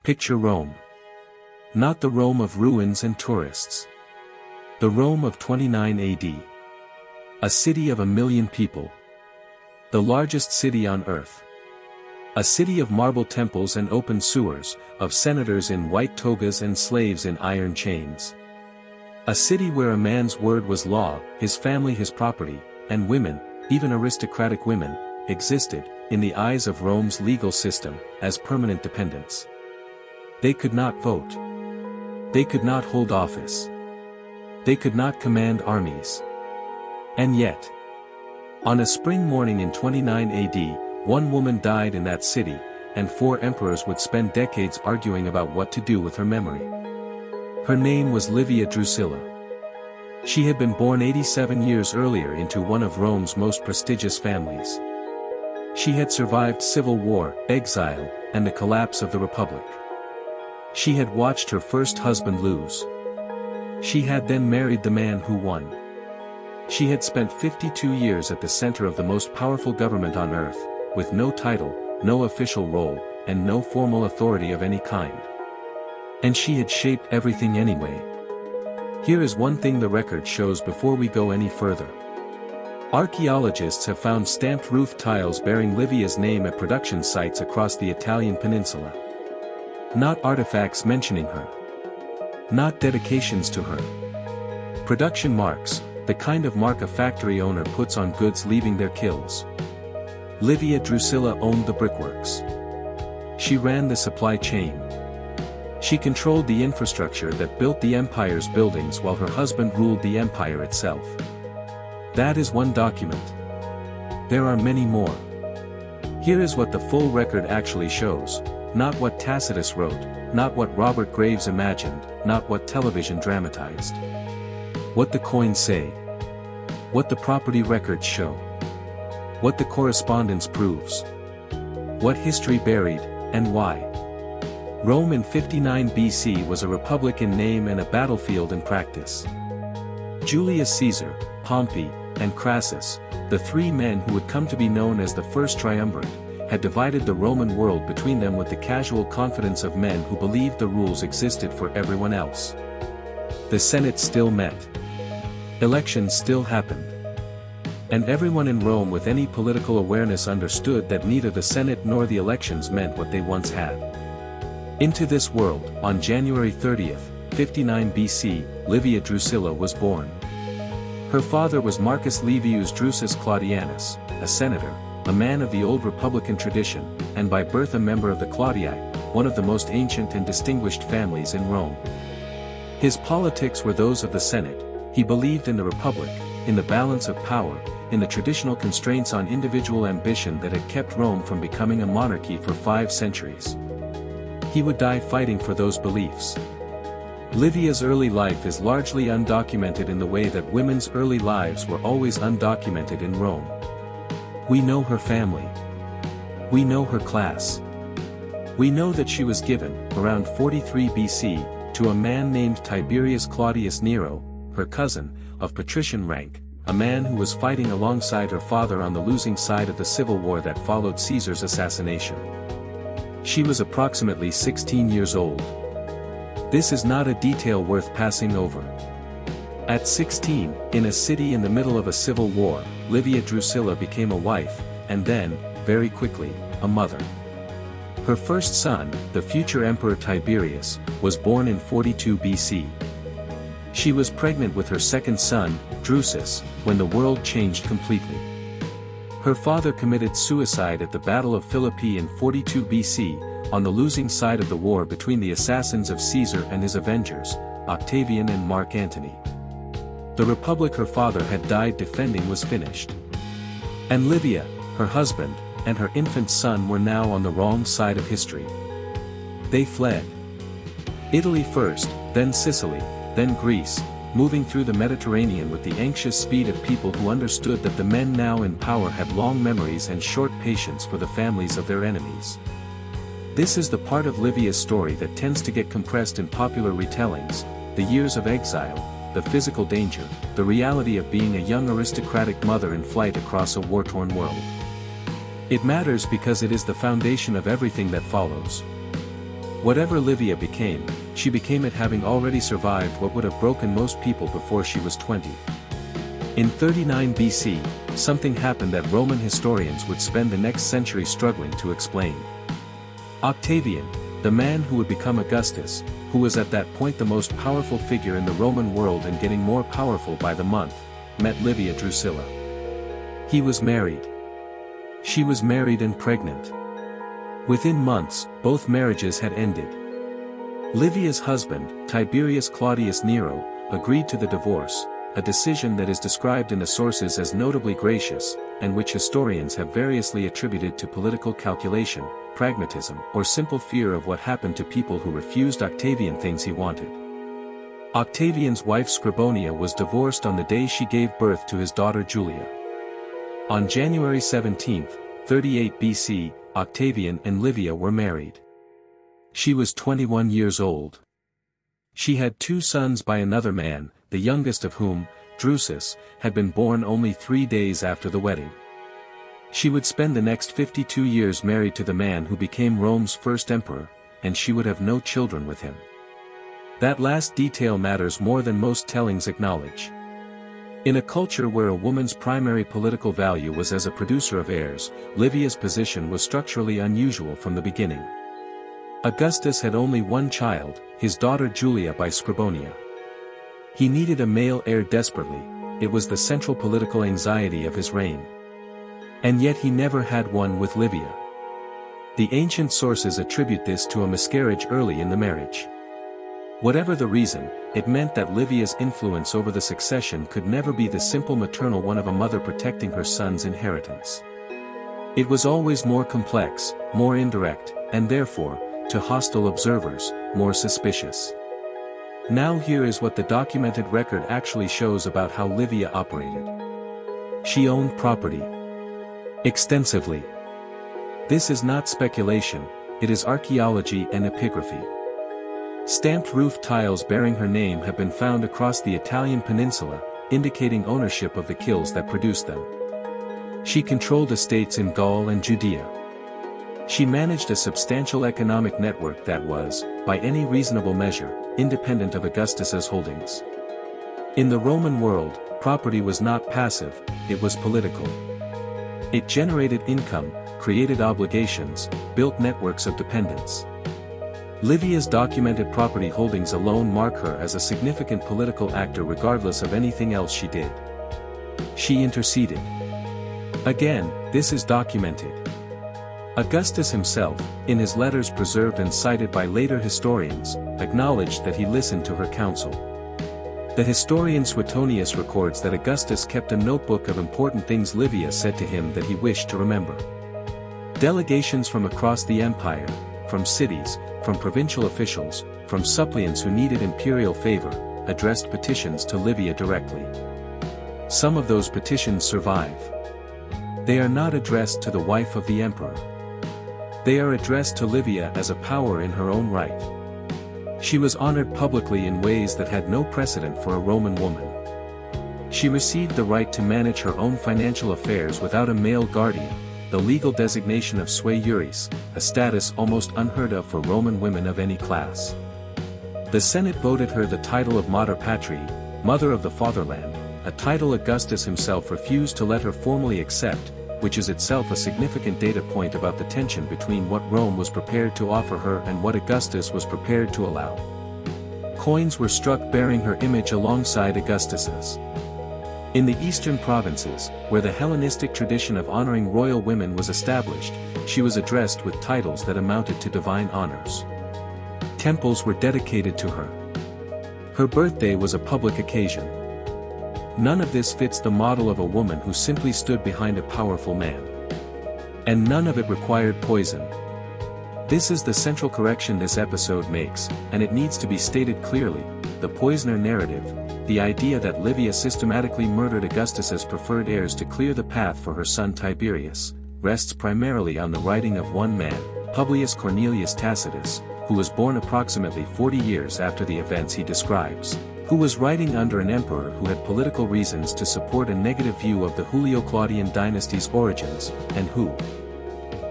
Picture Rome. Not the Rome of ruins and tourists. The Rome of 29 AD. A city of 1 million people. The largest city on earth. A city of marble temples and open sewers, of senators in white togas and slaves in iron chains. A city where a man's word was law, his family his property, and women, even aristocratic women, existed, in the eyes of Rome's legal system, as permanent dependents. They could not vote. They could not hold office. They could not command armies. And yet, on a spring morning in 29 AD, one woman died in that city, and 4 emperors would spend decades arguing about what to do with her memory. Her name was Livia Drusilla. She had been born 87 years earlier into one of Rome's most prestigious families. She had survived civil war, exile, and the collapse of the Republic. She had watched her first husband lose. She had then married the man who won. She had spent 52 years at the center of the most powerful government on earth, with no title, no official role, and no formal authority of any kind. And she had shaped everything anyway. Here is one thing the record shows before we go any further. Archaeologists have found stamped roof tiles bearing Livia's name at production sites across the Italian peninsula. Not artifacts mentioning her. Not dedications to her. Production marks, the kind of mark a factory owner puts on goods leaving their kilns. Livia Drusilla owned the brickworks. She ran the supply chain. She controlled the infrastructure that built the empire's buildings while her husband ruled the empire itself. That is one document. There are many more. Here is what the full record actually shows, not what Tacitus wrote, not what Robert Graves imagined, not what television dramatized. What the coins say. What the property records show. What the correspondence proves. What history buried, and why. Rome in 59 BC was a republic in name and a battlefield in practice. Julius Caesar, Pompey, and Crassus, the 3 men who would come to be known as the First Triumvirate, had divided the Roman world between them with the casual confidence of men who believed the rules existed for everyone else. The Senate still met. Elections still happened. And everyone in Rome with any political awareness understood that neither the Senate nor the elections meant what they once had. Into this world, on January 30th, 59 BC, Livia Drusilla was born. Her father was Marcus Livius Drusus Claudianus, a senator, a man of the old republican tradition, and by birth a member of the Claudii, one of the most ancient and distinguished families in Rome. His politics were those of the Senate. He believed in the republic, in the balance of power, in the traditional constraints on individual ambition that had kept Rome from becoming a monarchy for 5 centuries. He would die fighting for those beliefs. Livia's early life is largely undocumented in the way that women's early lives were always undocumented in Rome. We know her family. We know her class. We know that she was given, around 43 BC, to a man named Tiberius Claudius Nero, her cousin, of patrician rank, a man who was fighting alongside her father on the losing side of the civil war that followed Caesar's assassination. She was approximately 16 years old. This is not a detail worth passing over. At 16, in a city in the middle of a civil war, Livia Drusilla became a wife, and then, very quickly, a mother. Her first son, the future Emperor Tiberius, was born in 42 BC. She was pregnant with her second son, Drusus, when the world changed completely. Her father committed suicide at the Battle of Philippi in 42 BC, on the losing side of the war between the assassins of Caesar and his avengers, Octavian and Mark Antony. The republic her father had died defending was finished. And Livia, her husband, and her infant son were now on the wrong side of history. They fled. Italy first, then Sicily, then Greece, moving through the Mediterranean with the anxious speed of people who understood that the men now in power had long memories and short patience for the families of their enemies. This is the part of Livia's story that tends to get compressed in popular retellings: the years of exile, the physical danger, the reality of being a young aristocratic mother in flight across a war-torn world. It matters because it is the foundation of everything that follows. Whatever Livia became, she became it having already survived what would have broken most people before she was 20. In 39 BC, something happened that Roman historians would spend the next century struggling to explain. Octavian, the man who would become Augustus, who was at that point the most powerful figure in the Roman world and getting more powerful by the month, met Livia Drusilla. He was married. She was married and pregnant. Within months, both marriages had ended. Livia's husband, Tiberius Claudius Nero, agreed to the divorce, a decision that is described in the sources as notably gracious, and which historians have variously attributed to political calculation, pragmatism, or simple fear of what happened to people who refused Octavian things he wanted. Octavian's wife Scribonia was divorced on the day she gave birth to his daughter Julia. On January 17, 38 BC, Octavian and Livia were married. She was 21 years old. She had 2 sons by another man, the youngest of whom, Drusus, had been born only 3 days after the wedding. She would spend the next 52 years married to the man who became Rome's first emperor, and she would have no children with him. That last detail matters more than most tellings acknowledge. In a culture where a woman's primary political value was as a producer of heirs, Livia's position was structurally unusual from the beginning. Augustus had only one child, his daughter Julia by Scribonia. He needed a male heir desperately, it was the central political anxiety of his reign. And yet he never had one with Livia. The ancient sources attribute this to a miscarriage early in the marriage. Whatever the reason, it meant that Livia's influence over the succession could never be the simple maternal one of a mother protecting her son's inheritance. It was always more complex, more indirect, and therefore, to hostile observers, more suspicious. Now here is what the documented record actually shows about how Livia operated. She owned property. Extensively. This is not speculation, it is archaeology and epigraphy. Stamped roof tiles bearing her name have been found across the Italian peninsula, indicating ownership of the kilns that produced them. She controlled estates in Gaul and Judea. She managed a substantial economic network that was, by any reasonable measure, independent of Augustus's holdings. In the Roman world, property was not passive, it was political. It generated income, created obligations, built networks of dependence. Livia's documented property holdings alone mark her as a significant political actor regardless of anything else she did. She interceded. Again, this is documented. Augustus himself, in his letters preserved and cited by later historians, acknowledged that he listened to her counsel. The historian Suetonius records that Augustus kept a notebook of important things Livia said to him that he wished to remember. Delegations from across the empire, from cities, from provincial officials, from suppliants who needed imperial favor, addressed petitions to Livia directly. Some of those petitions survive. They are not addressed to the wife of the emperor. They are addressed to Livia as a power in her own right. She was honored publicly in ways that had no precedent for a Roman woman. She received the right to manage her own financial affairs without a male guardian, the legal designation of sui juris, a status almost unheard of for Roman women of any class. The Senate voted her the title of Mater Patriae, Mother of the Fatherland, a title Augustus himself refused to let her formally accept, which is itself a significant data point about the tension between what Rome was prepared to offer her and what Augustus was prepared to allow. Coins were struck bearing her image alongside Augustus's. In the eastern provinces, where the Hellenistic tradition of honoring royal women was established, she was addressed with titles that amounted to divine honors. Temples were dedicated to her. Her birthday was a public occasion. None of this fits the model of a woman who simply stood behind a powerful man. And none of it required poison. This is the central correction this episode makes, and it needs to be stated clearly: the poisoner narrative, the idea that Livia systematically murdered Augustus's preferred heirs to clear the path for her son Tiberius, rests primarily on the writing of one man, Publius Cornelius Tacitus, who was born approximately 40 years after the events he describes, who was writing under an emperor who had political reasons to support a negative view of the Julio-Claudian dynasty's origins, and who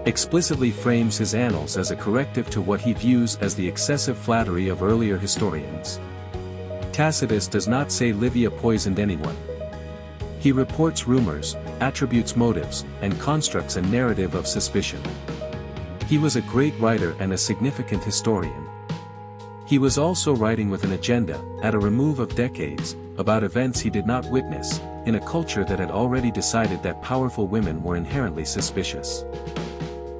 explicitly frames his annals as a corrective to what he views as the excessive flattery of earlier historians. Tacitus does not say Livia poisoned anyone. He reports rumors, attributes motives, and constructs a narrative of suspicion. He was a great writer and a significant historian. He was also writing with an agenda, at a remove of decades, about events he did not witness, in a culture that had already decided that powerful women were inherently suspicious.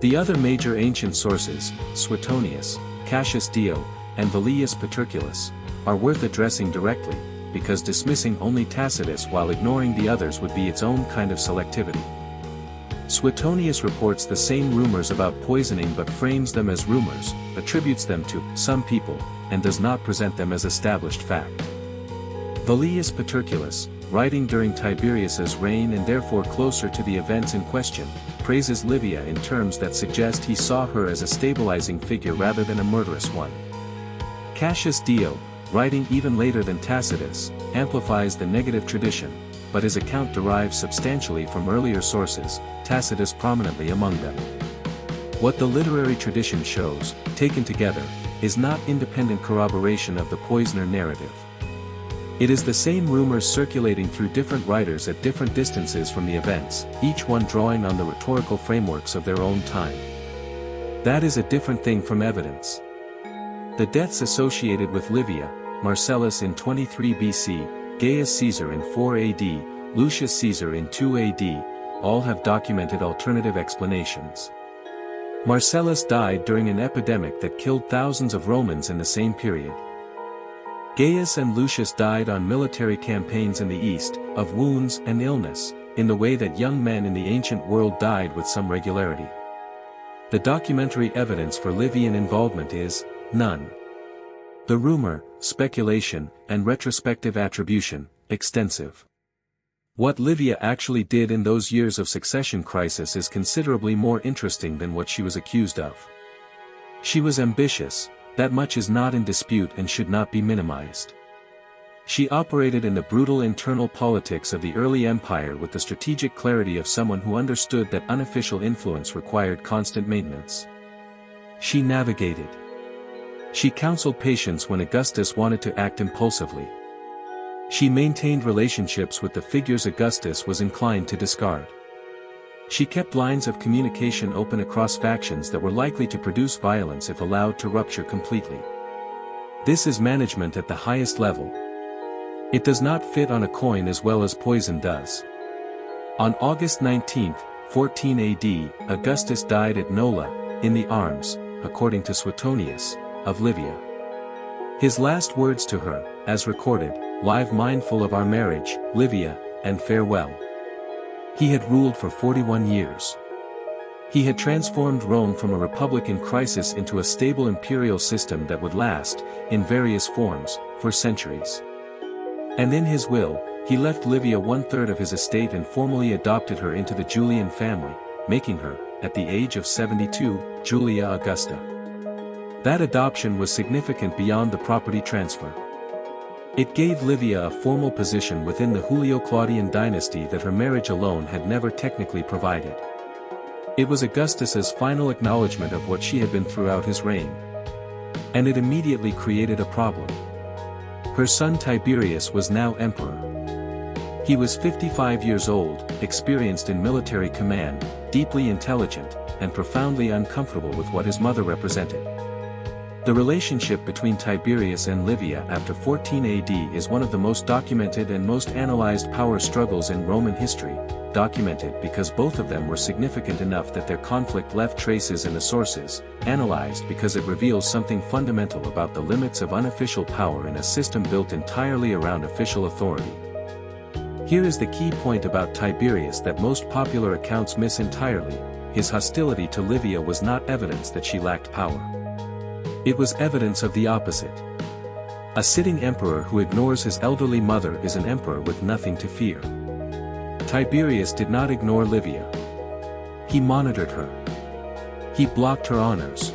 The other major ancient sources, Suetonius, Cassius Dio, and Velius Paterculus, are worth addressing directly, because dismissing only Tacitus while ignoring the others would be its own kind of selectivity. Suetonius reports the same rumors about poisoning but frames them as rumors, attributes them to some people, and does not present them as established fact. Velius Paterculus, writing during Tiberius's reign and therefore closer to the events in question, praises Livia in terms that suggest he saw her as a stabilizing figure rather than a murderous one. Cassius Dio, writing even later than Tacitus, amplifies the negative tradition, but his account derives substantially from earlier sources, Tacitus prominently among them. What the literary tradition shows, taken together, is not independent corroboration of the poisoner narrative. It is the same rumors circulating through different writers at different distances from the events, each one drawing on the rhetorical frameworks of their own time. That is a different thing from evidence. The deaths associated with Livia, Marcellus in 23 BC, Gaius Caesar in 4 AD, Lucius Caesar in 2 AD, all have documented alternative explanations. Marcellus died during an epidemic that killed thousands of Romans in the same period. Gaius and Lucius died on military campaigns in the East, of wounds and illness, in the way that young men in the ancient world died with some regularity. The documentary evidence for Livian involvement is none. The rumor, speculation, and retrospective attribution, extensive. What Livia actually did in those years of succession crisis is considerably more interesting than what she was accused of. She was ambitious, that much is not in dispute and should not be minimized. She operated in the brutal internal politics of the early empire with the strategic clarity of someone who understood that unofficial influence required constant maintenance. She navigated. She counseled patience when Augustus wanted to act impulsively. She maintained relationships with the figures Augustus was inclined to discard. She kept lines of communication open across factions that were likely to produce violence if allowed to rupture completely. This is management at the highest level. It does not fit on a coin as well as poison does. On August 19, 14 AD, Augustus died at Nola, in the arms, according to Suetonius, of Livia. His last words to her, as recorded, "Live mindful of our marriage, Livia, and farewell." He had ruled for 41 years. He had transformed Rome from a republic in crisis into a stable imperial system that would last, in various forms, for centuries. And in his will, he left Livia 1/3 of his estate and formally adopted her into the Julian family, making her, at the age of 72, Julia Augusta. That adoption was significant beyond the property transfer. It gave Livia a formal position within the Julio-Claudian dynasty that her marriage alone had never technically provided. It was Augustus's final acknowledgement of what she had been throughout his reign. And it immediately created a problem. Her son Tiberius was now emperor. He was 55 years old, experienced in military command, deeply intelligent, and profoundly uncomfortable with what his mother represented. The relationship between Tiberius and Livia after 14 AD is one of the most documented and most analyzed power struggles in Roman history, documented because both of them were significant enough that their conflict left traces in the sources, analyzed because it reveals something fundamental about the limits of unofficial power in a system built entirely around official authority. Here is the key point about Tiberius that most popular accounts miss entirely: his hostility to Livia was not evidence that she lacked power. It was evidence of the opposite. A sitting emperor who ignores his elderly mother is an emperor with nothing to fear. Tiberius did not ignore Livia. He monitored her. He blocked her honors.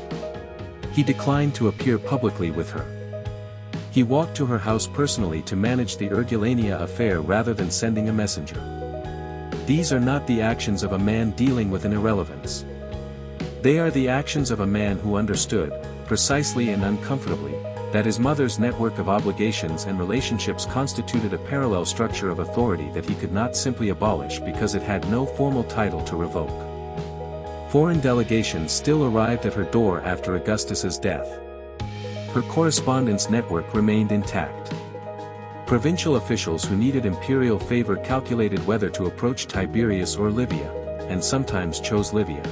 He declined to appear publicly with her. He walked to her house personally to manage the Urgulania affair rather than sending a messenger. These are not the actions of a man dealing with an irrelevance. They are the actions of a man who understood, precisely and uncomfortably, that his mother's network of obligations and relationships constituted a parallel structure of authority that he could not simply abolish because it had no formal title to revoke. Foreign delegations still arrived at her door after Augustus's death. Her correspondence network remained intact. Provincial officials who needed imperial favor calculated whether to approach Tiberius or Livia, and sometimes chose Livia.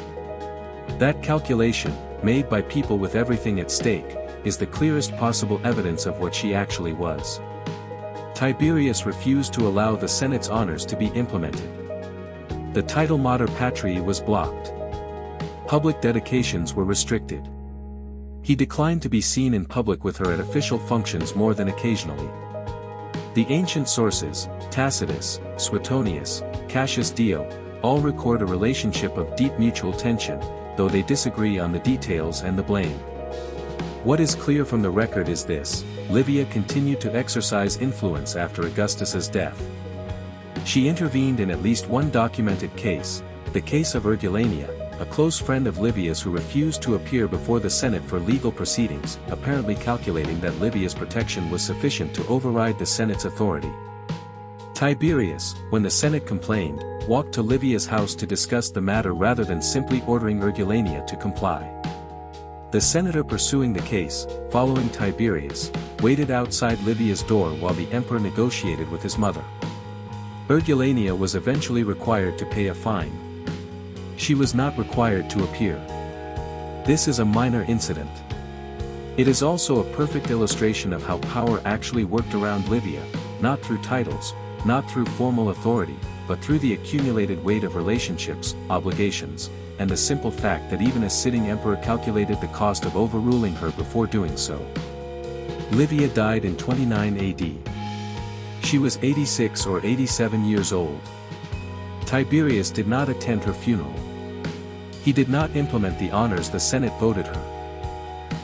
That calculation, made by people with everything at stake, is the clearest possible evidence of what she actually was. Tiberius refused to allow the Senate's honors to be implemented. The title Mater Patriae was blocked. Public dedications were restricted. He declined to be seen in public with her at official functions more than occasionally. The ancient sources, Tacitus, Suetonius, Cassius Dio, all record a relationship of deep mutual tension, though they disagree on the details and the blame. What is clear from the record is this: Livia continued to exercise influence after Augustus's death. She intervened in at least one documented case, the case of Urgulania, a close friend of Livia's who refused to appear before the Senate for legal proceedings, apparently calculating that Livia's protection was sufficient to override the Senate's authority. Tiberius, when the Senate complained, walked to Livia's house to discuss the matter rather than simply ordering Urgulania to comply. The senator pursuing the case, following Tiberius, waited outside Livia's door while the emperor negotiated with his mother. Urgulania was eventually required to pay a fine. She was not required to appear. This is a minor incident. It is also a perfect illustration of how power actually worked around Livia, not through titles, not through formal authority, but through the accumulated weight of relationships, obligations, and the simple fact that even a sitting emperor calculated the cost of overruling her before doing so. Livia died in 29 AD. She was 86 or 87 years old. Tiberius did not attend her funeral. He did not implement the honors the Senate voted her.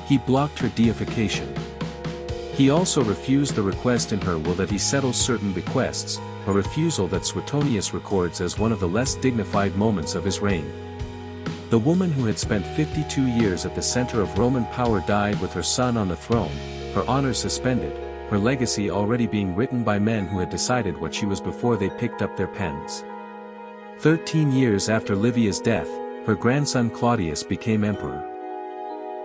He blocked her deification. He also refused the request in her will that he settle certain bequests, a refusal that Suetonius records as one of the less dignified moments of his reign. The woman who had spent 52 years at the center of Roman power died with her son on the throne, her honors suspended, her legacy already being written by men who had decided what she was before they picked up their pens. 13 years after Livia's death, her grandson Claudius became emperor.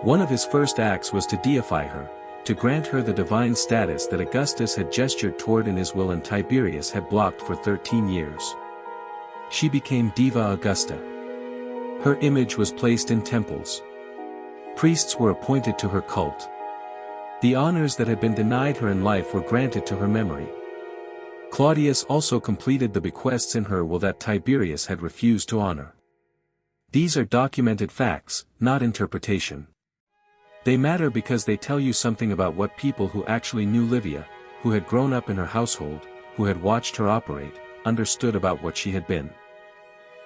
One of his first acts was to deify her, to grant her the divine status that Augustus had gestured toward in his will and Tiberius had blocked for 13 years. She became Diva Augusta. Her image was placed in temples. Priests were appointed to her cult. The honors that had been denied her in life were granted to her memory. Claudius also completed the bequests in her will that Tiberius had refused to honor. These are documented facts, not interpretation. They matter because they tell you something about what people who actually knew Livia, who had grown up in her household, who had watched her operate, understood about what she had been.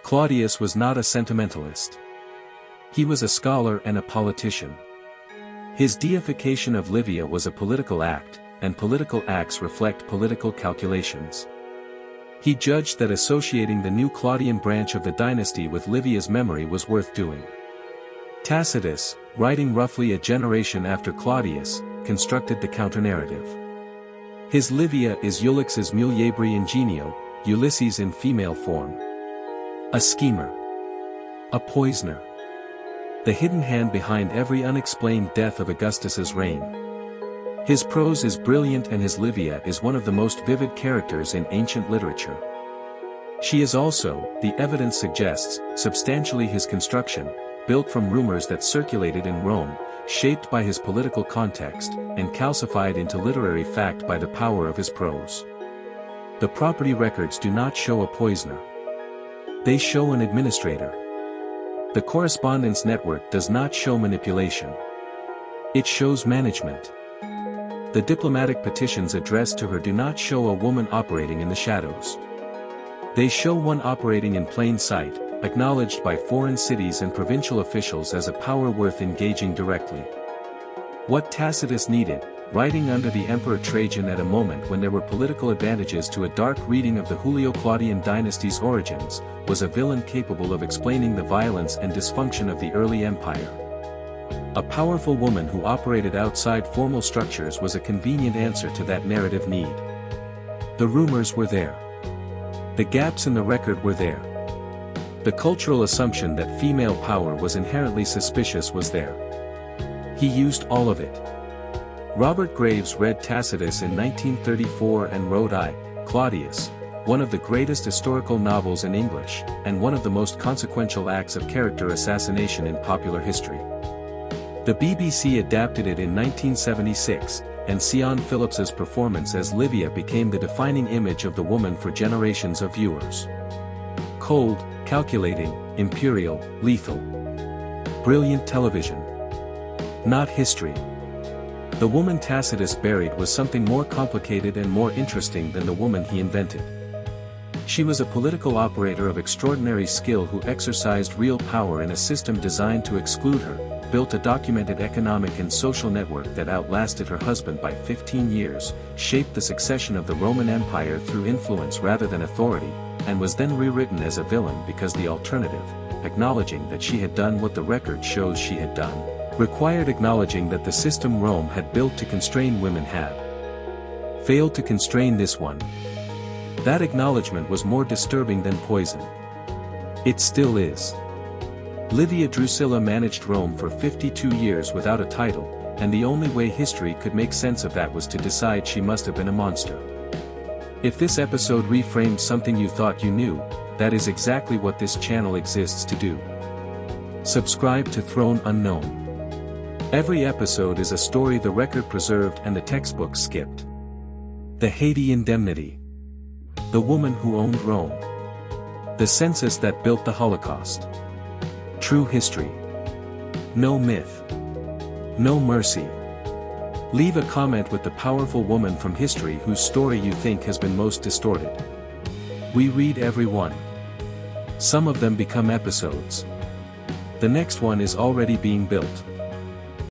Claudius was not a sentimentalist. He was a scholar and a politician. His deification of Livia was a political act, and political acts reflect political calculations. He judged that associating the new Claudian branch of the dynasty with Livia's memory was worth doing. Tacitus, writing roughly a generation after Claudius, constructed the counter-narrative. His Livia is Ulix's muliebri ingenio, Ulysses in female form. A schemer. A poisoner. The hidden hand behind every unexplained death of Augustus's reign. His prose is brilliant and his Livia is one of the most vivid characters in ancient literature. She is also, the evidence suggests, substantially his construction, built from rumors that circulated in Rome, shaped by his political context, and calcified into literary fact by the power of his prose. The property records do not show a poisoner. They show an administrator. The correspondence network does not show manipulation. It shows management. The diplomatic petitions addressed to her do not show a woman operating in the shadows. They show one operating in plain sight, acknowledged by foreign cities and provincial officials as a power worth engaging directly. What Tacitus needed, writing under the Emperor Trajan at a moment when there were political advantages to a dark reading of the Julio-Claudian dynasty's origins, was a villain capable of explaining the violence and dysfunction of the early empire. A powerful woman who operated outside formal structures was a convenient answer to that narrative need. The rumors were there. The gaps in the record were there. The cultural assumption that female power was inherently suspicious was there. He used all of it. Robert Graves read Tacitus in 1934 and wrote Claudius, one of the greatest historical novels in English, and one of the most consequential acts of character assassination in popular history. The BBC adapted it in 1976, and Siân Phillips's performance as Livia became the defining image of the woman for generations of viewers. Cold, calculating, imperial, lethal. Brilliant television. Not history. The woman Tacitus buried was something more complicated and more interesting than the woman he invented. She was a political operator of extraordinary skill who exercised real power in a system designed to exclude her, built a documented economic and social network that outlasted her husband by 15 years, shaped the succession of the Roman Empire through influence rather than authority, and was then rewritten as a villain because the alternative, acknowledging that she had done what the record shows she had done, required acknowledging that the system Rome had built to constrain women had failed to constrain this one. That acknowledgement was more disturbing than poison. It still is. Livia Drusilla managed Rome for 52 years without a title, and the only way history could make sense of that was to decide she must have been a monster. If this episode reframed something you thought you knew, that is exactly what this channel exists to do. Subscribe to Throne Unknown. Every episode is a story the record preserved and the textbook skipped. The Haiti Indemnity. The woman who owned Rome. The census that built the Holocaust. True history. No myth. No mercy. Leave a comment with the powerful woman from history whose story you think has been most distorted. We read every one. Some of them become episodes. The next one is already being built.